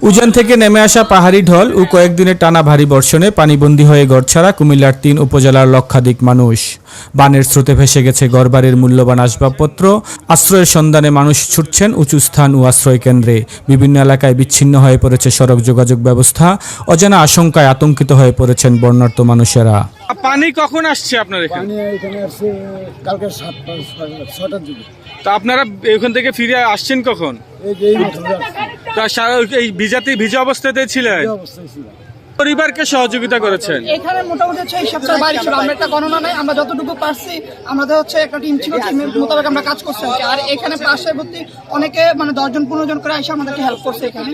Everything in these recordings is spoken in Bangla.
উজান থেকে নেমে আসা পাহাড়ি ঢল ও কয়েকদিনের টানা ভারী বর্ষণে পানিবন্দী হয়ে ঘরছাড়া কুমিল্লার ৩ উপজেলার লক্ষাধিক মানুষ। বানের স্রোতে ভেসে গেছে ঘরবাড়ির মূল্যবান আসবাবপত্র। আশ্রয়ের সন্ধানে মানুষ ছুটছেন উঁচু স্থান ও আশ্রয় কেন্দ্রে। বিভিন্ন এলাকায় বিচ্ছিন্ন হয়ে পড়েছে সড়ক যোগাযোগ ব্যবস্থা। অজানা আশঙ্কায় আতঙ্কিত হয়ে পড়েছেন বন্যার্ত মানুষেরা। পানি কখন আসছে আপনার এখানে? পানি এখানে আসছে কালকে 6টার দিকে। তা আপনারা এখান থেকে ফিরে আসছেন কখন? তা এই ভিজা অবস্থাতে ছিলেন? পরিবারকে সহযোগিতা করেছেন? এখানে মোটামুটি হচ্ছে এই সপ্তাহের বাড়ি ছিল, আমরা একটা গণনা নাই, আমরা যতটুকু পারছি আমাদের হচ্ছে একটা টিম ছিল, টিমের মোতাবেক আমরা কাজ করছি। আর এখানে পার্শ্ববর্তী অনেকে মানে 10 জন 15 জন করে এসে আমাদেরকে হেল্প করছে এখানে।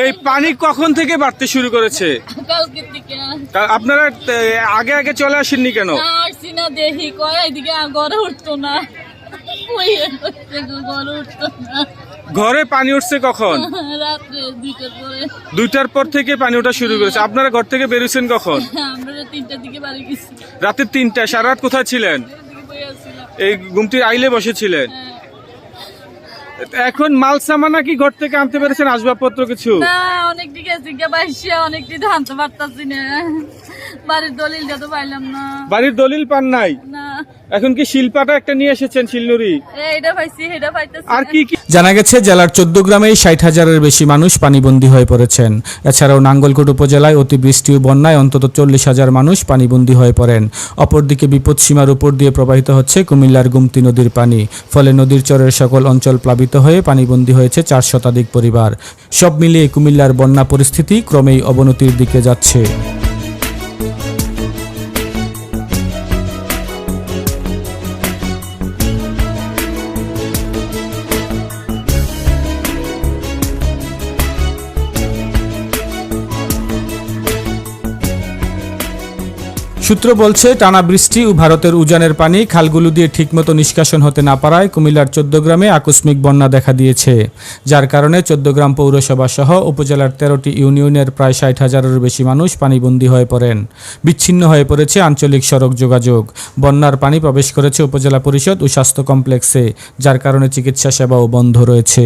এই পানি কখন থেকে বাড়তে শুরু করেছে? আপনারা আগে আগে চলে আসেননি কেন? দেখি কয় এদিকে ঘরে উঠতো না, ঘরে পানি উঠছে কখন? রাত্রে 2টার পরে। 2টার পর থেকে পানি ওঠা শুরু করেছে। আপনারা ঘর থেকে বেরোছেন কখন? আমরা 3টার দিকে বাড়ি গেছি। রাতে 3টায়। সারা রাত কোথায় ছিলেন? এই গুমটির আইলে বসেছিলেন? এখন মাল সামানা কি ঘর থেকে আনতে পেরেছেন, আসবাবপত্র কিছু? না, অনেক দিকে অনেক দিন আনতে পারতাছি না, বাড়ির দলিলটা তো পাইলাম না। বাড়ির দলিল পান নাই? না। এখন কি শিলপাটা একটা নিয়ে এসেছেন, শিলনুরি? এইটা পাইছি, এটা পাইতাছি। আর কি কি? জানা গেছে জেলার 14 গ্রামেই 60,000-এর বেশি মানুষ পানিবন্দী হয়ে পড়েছেন। এছাড়াও নাঙ্গলকোট উপজেলায় অতিবৃষ্টি ও বন্যায় অন্তত 40,000 মানুষ পানিবন্দী হয়ে পড়েন। অপরদিকে বিপদসীমার উপর দিয়ে প্রবাহিত হচ্ছে কুমিল্লার গুমতি নদীর পানি। ফলে নদীর চরের সকল অঞ্চল প্লাবিত হয়ে পানিবন্দী হয়েছে 4 শতাধিক পরিবার। সব মিলিয়ে কুমিল্লার বন্যা পরিস্থিতি ক্রমেই অবনতির দিকে যাচ্ছে। সূত্র বলছে, টানা বৃষ্টি ও ভারতের উজানের পানি খালগুলো দিয়ে ঠিকমতো নিষ্কাশন হতে না পারায় কুমিল্লার 14 গ্রামে আকস্মিক বন্যা দেখা দিয়েছে। যার কারণে 14 গ্রাম পৌরসভা সহ উপজেলার 13টি ইউনিয়নের প্রায় 60,000-এর বেশি মানুষ পানিবন্দী হয়ে পড়েন। বিচ্ছিন্ন হয়ে পড়েছে আঞ্চলিক সড়ক যোগাযোগ। বন্যার পানি প্রবেশ করেছে উপজেলা পরিষদ ও স্বাস্থ্য কমপ্লেক্সে, যার কারণে চিকিৎসা সেবাও বন্ধ রয়েছে।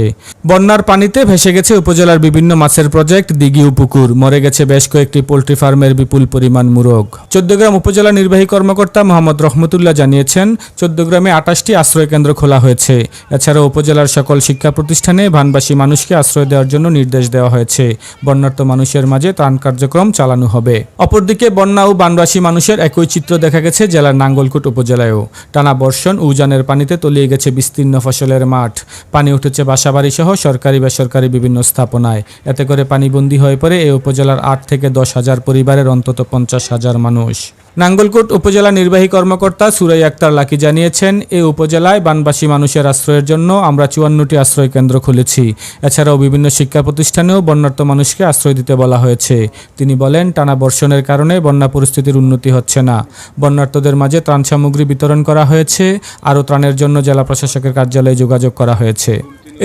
বন্যার পানিতে ভেসে গেছে উপজেলার বিভিন্ন মাছের প্রজেক্ট, দিঘি ও পুকুর। মরে গেছে বেশ কয়েকটি পোল্ট্রি ফার্মের বিপুল পরিমাণ মুরগ। 14 গ্রাম উপজেলা নির্বাহী কর্মকর্তা মোহাম্মদ রহমতুল্লাহ জানিয়েছেন, 14 গ্রামে 28টি আশ্রয় কেন্দ্র খোলা হয়েছে। এছাড়াও উপজেলার সকল শিক্ষা প্রতিষ্ঠানে বানবাসী মানুষকে আশ্রয় দেওয়ার জন্য নির্দেশ দেওয়া হয়েছে। বন্যার্ত মানুষের মাঝে ত্রাণ কার্যক্রম চালানো হবে। অপরদিকে বন্যা ও বানবাসী মানুষের একই চিত্র দেখা গেছে জেলার নাঙ্গলকোট উপজেলায়ও। টানা বর্ষণ ও উজানের পানিতে তলিয়ে গেছে বিস্তীর্ণ ফসলের মাঠ। পানি উঠেছে বাসাবাড়ি সহ সরকারি বেসরকারি বিভিন্ন স্থাপনায়। এতে করে পানিবন্দী হয়ে পড়ে এই উপজেলার 8 থেকে 10,000 পরিবারের অন্তত 50,000 মানুষ। নাঙ্গলকোট উপজেলা নির্বাহী কর্মকর্তা সুরাই আক্তার লাকি জানিয়েছেন, এই উপজেলায় বানবাসী মানুষের আশ্রয়ের জন্য আমরা 54টি আশ্রয় কেন্দ্র খুলেছি। এছাড়াও বিভিন্ন শিক্ষা প্রতিষ্ঠানেও বন্যার্ত মানুষকে আশ্রয় দিতে বলা হয়েছে। তিনি বলেন, টানা বর্ষণের কারণে বন্যা পরিস্থিতির উন্নতি হচ্ছে না। বন্যার্তদের মাঝে ত্রাণ সামগ্রী বিতরণ করা হয়েছে। আরও ত্রাণের জন্য জেলা প্রশাসকের কার্যালয়ে যোগাযোগ করা হয়েছে।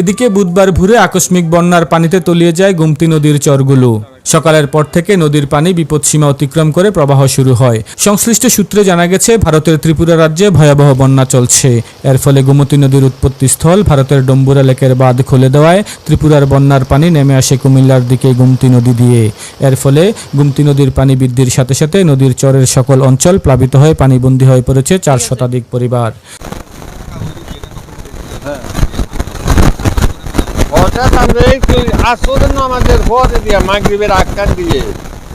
এদিকে বুধবার ভোরে আকস্মিক বন্যার পানিতে তলিয়ে যায় গুমতি নদীর চরগুলো। সকালের পর থেকে নদীর পানি বিপদসীমা অতিক্রম করে প্রবাহ শুরু হয়। সংশ্লিষ্ট সূত্রে জানা গেছে, ভারতের ত্রিপুরা রাজ্যে ভয়াবহ বন্যা চলছে। এর ফলে গোমতী নদীর উৎপত্তিস্থল ভারতের ডম্বুরা লেকের বাঁধ খুলে দেওয়ায় ত্রিপুরার বন্যার পানি নেমে আসে কুমিল্লার দিকে গুমতি নদী দিয়ে। এর ফলে গুমতি নদীর পানি বৃদ্ধির সাথে সাথে নদীর চরের সকল অঞ্চল প্লাবিত হয়ে পানিবন্দী হয়ে পড়েছে 4 শতাধিক পরিবার। হঠাৎ আমরা এই আসরের নামাজের পরে দিয়ে মাগরিবের আক্কার দিয়ে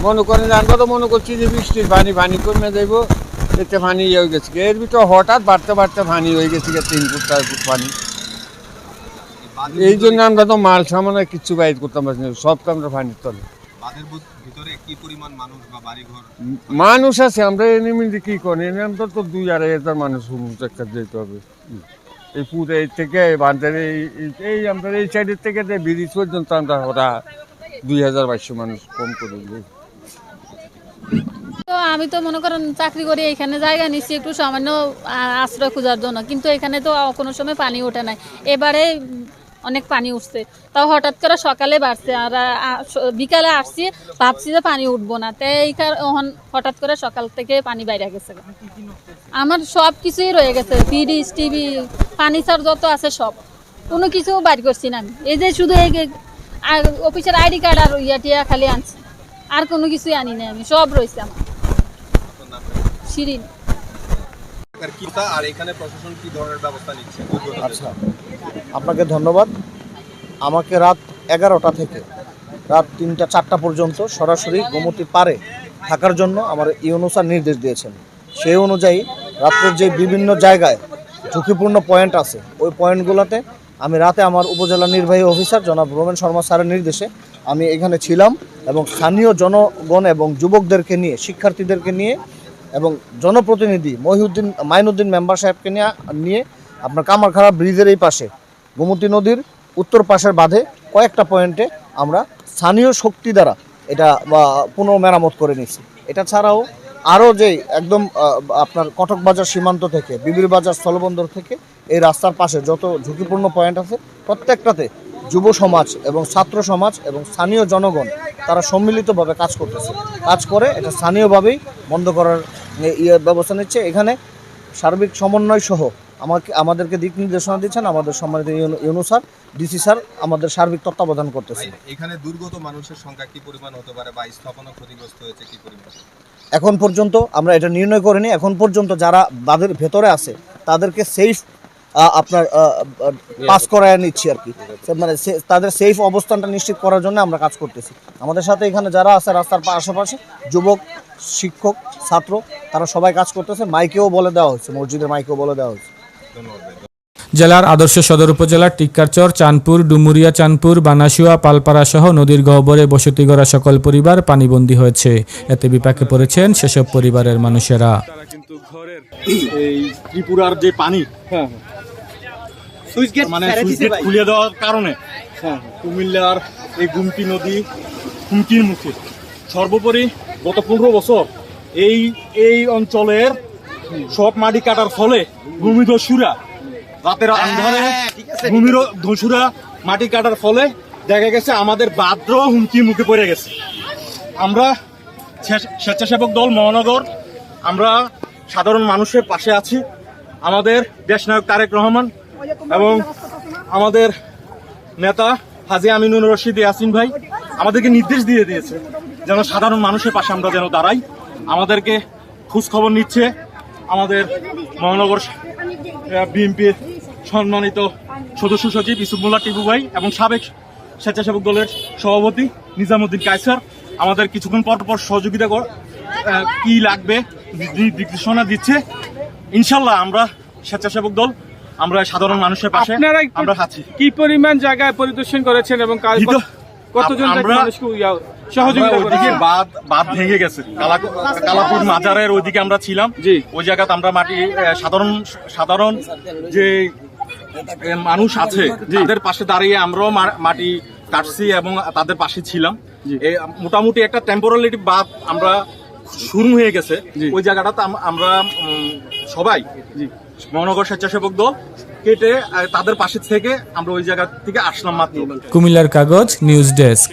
মনে করেন, আমরা তো মনে করছি যে বৃষ্টির পানি কমে যাইব, এতে পানি হয়ে গেছে। এর ভিতরে হঠাৎ বাড়তে পানি হয়ে গেছে 3 ফুট 4 ফুট পানি। এই জন্য আমরা তো মাল সামান্য কিচ্ছু বাইর করতাম পারছি না, সব তো আমরা পানির তলে। মানুষ আছে, আমরা এনে মিলতে কি করি, এনে আমরা তো 2-2.5 মানুষ একটা যেতে হবে। এই পুরো এই থেকে বাঁধের এই আমরা এই সাইডের থেকে ব্রিজ পর্যন্ত আমরা ওরা 2,200 মানুষ কম করে দিই। তো আমি তো মনে করেন চাকরি করি, এখানে জায়গা নিচ্ছি একটু সামান্য আশ্রয় খোঁজার জন্য, কিন্তু এখানে তো কোনো সময় পানি ওঠে নাই। এবারে অনেক পানি উঠছে, তাও হঠাৎ করে সকালে বাড়ছে। আর বিকালে আসছি, ভাবছি যে পানি উঠবো না, তাই হঠাৎ করে সকাল থেকে পানি বাইরে গেছে। আমার সব কিছুই রয়ে গেছে, ফ্রিজ, টিভি, ফার্নিচার যত আছে সব, কোনো কিছু বাইর করছি না আমি। এই যে শুধু এই অফিসের আইডি কার্ড আর টিয়া খালি আনছি, আর কোনো কিছুই আনি না আমি, সব রয়েছে আমার। শিরিন। আর এখানে প্রশাসন কি ধরনের ব্যবস্থা নিচ্ছে? আচ্ছা, আপনাকে ধন্যবাদ। আমাকে রাত 11টা থেকে রাত 3টা-4টা পর্যন্ত সরাসরি গোমতী পারে থাকার জন্য আমার ইউনূস স্যার নির্দেশ দিয়েছেন। সেই অনুযায়ী রাত্রের যে বিভিন্ন জায়গায় ঝুঁকিপূর্ণ পয়েন্ট আছে, ওই পয়েন্টগুলোতে আমি রাতে আমার উপজেলা নির্বাহী অফিসার জনাব রোমেন শর্মা স্যারের নির্দেশে আমি এখানে ছিলাম এবং স্থানীয় জনগণ এবং যুবকদেরকে নিয়ে, শিক্ষার্থীদেরকে নিয়ে এবং জনপ্রতিনিধি মাইনুদ্দিন মেম্বার সাহেবকে নিয়ে আপনার কামারখাড়া ব্রিজের এই পাশে গোমতী নদীর উত্তর পাশের বাঁধে কয়েকটা পয়েন্টে আমরা স্থানীয় শক্তি দ্বারা এটা পুনঃমেরামত করে নিচ্ছি। এটা ছাড়াও আরও যে একদম আপনার কটক বাজার সীমান্ত থেকে বিবির বাজার স্থলবন্দর থেকে এই রাস্তার পাশে যত ঝুঁকিপূর্ণ পয়েন্ট আছে প্রত্যেকটাতে যুব সমাজ এবং ছাত্র সমাজ এবং স্থানীয় জনগণ তারা সম্মিলিতভাবে কাজ করতেছে, কাজ করে এটা স্থানীয়ভাবেই বন্ধ করার ব্যবস্থা নিচ্ছে। এখানে সার্বিক সমন্বয় সহ আমাদেরকে দিক নির্দেশনা দিচ্ছেন আমাদের সম্মানিত ইউনূস স্যার, ডিসি স্যার আমাদের সার্বিক তত্ত্বাবধান করতেছে। এখানে দুর্গত মানুষের সংখ্যা কি পরিমাণ হতে পারে বা স্থাপনা ক্ষতিগ্রস্ত হয়েছে কি পরিমাণ? এখন পর্যন্ত আমরা এটা নির্ণয় করিনি। এখন পর্যন্ত যারা বাঁধের ভেতরে আছে তাদেরকে সেফ আপনার পাস করায় নিচ্ছি আর কি, মানে তাদের সেফ অবস্থানটা নিশ্চিত করার জন্য আমরা কাজ করতেছি। আমাদের সাথে এখানে যারা আছে রাস্তার আশেপাশে যুবক, শিক্ষক, ছাত্র, তারা সবাই কাজ করতেছে। মাইকেও বলে দেওয়া হয়েছে, মসজিদের মাইকেও বলে দেওয়া হয়েছে। জেলার আদর্শ সদর উপজেলার টিক্কারচর, চাঁদপুর, ডুমুরিয়া, চাঁদপুর, বানাসুয়া, পালপাড়া সহ নদীর গহ্বরে বসতি গড়া সকল পরিবার পানিবন্দী হয়েছে। এতে বিপাকে পড়েছেন সেসব পরিবারের মানুষেরা। তারা কিন্তু ঘরের এই ত্রিপুরার যে পানি, সুইচ গেট খুলে দেওয়ার কারণে কুমিল্লার এই গুমতি নদী হুমকির মুখে। সর্বোপরি গত 15 বছর এই অঞ্চলের সব মাটি কাটার ফলে ভূমিদস্যুরা রাতের আন্ধারে ভূমিদস্যুরা মাটি কাটার ফলে দেখা গেছে আমাদের বাদ্র হুমকির মুখে পড়ে গেছে। আমরা স্বেচ্ছাসেবক দল মহানগর, আমরা সাধারণ মানুষের পাশে আছি। আমাদের দেশনায়ক তারেক রহমান এবং আমাদের নেতা হাজী আমিনুর রশিদ ইয়াসিন ভাই আমাদেরকে নির্দেশ দিয়ে দিয়েছে যেন সাধারণ মানুষের পাশে আমরা যেন দাঁড়াই। আমাদেরকে খোঁজ খবর নিচ্ছে আমাদের মহানগর বিএনপির সম্মানিত সদস্য সচিব ইসুফুল্লাহ টিপু ভাই এবং সাবেক স্বেচ্ছাসেবক দলের সভাপতি নিজামুদ্দিন কায়সার আমাদের কিছুক্ষণ পর পর সহযোগিতা কি লাগবে নির্দেশনা দিচ্ছে। ইনশাল্লাহ আমরা স্বেচ্ছাসেবক দল, আমরা সাধারণ মানুষের পাশে আমরা আছি। কি পরিমাণ জায়গায় পরিদর্শন করেছেন এবং কতজন সহযোগিতা করেছেন? বাঁধ ভেঙে গেছে, কালাপুর মাজারের ওইদিকে আমরা ছিলাম, ওই জায়গাতে আমরা মাটি সাধারণ যে মানুষ আছে তাদের পাশে দাঁড়িয়ে আমরাও মাটি কাটছি এবং তাদের পাশে ছিলাম। মোটামুটি একটা টেম্পোরারি বাঁধ আমরা শুরু হয়ে গেছে ওই জায়গাটাতে। আমরা সবাই মহানগর স্বেচ্ছাসেবক দল কেটে তাদের পাশে থেকে আমরা ওই জায়গা থেকে আসলাম মাত্র। কুমিল্লার কাগজ নিউজ ডেস্ক।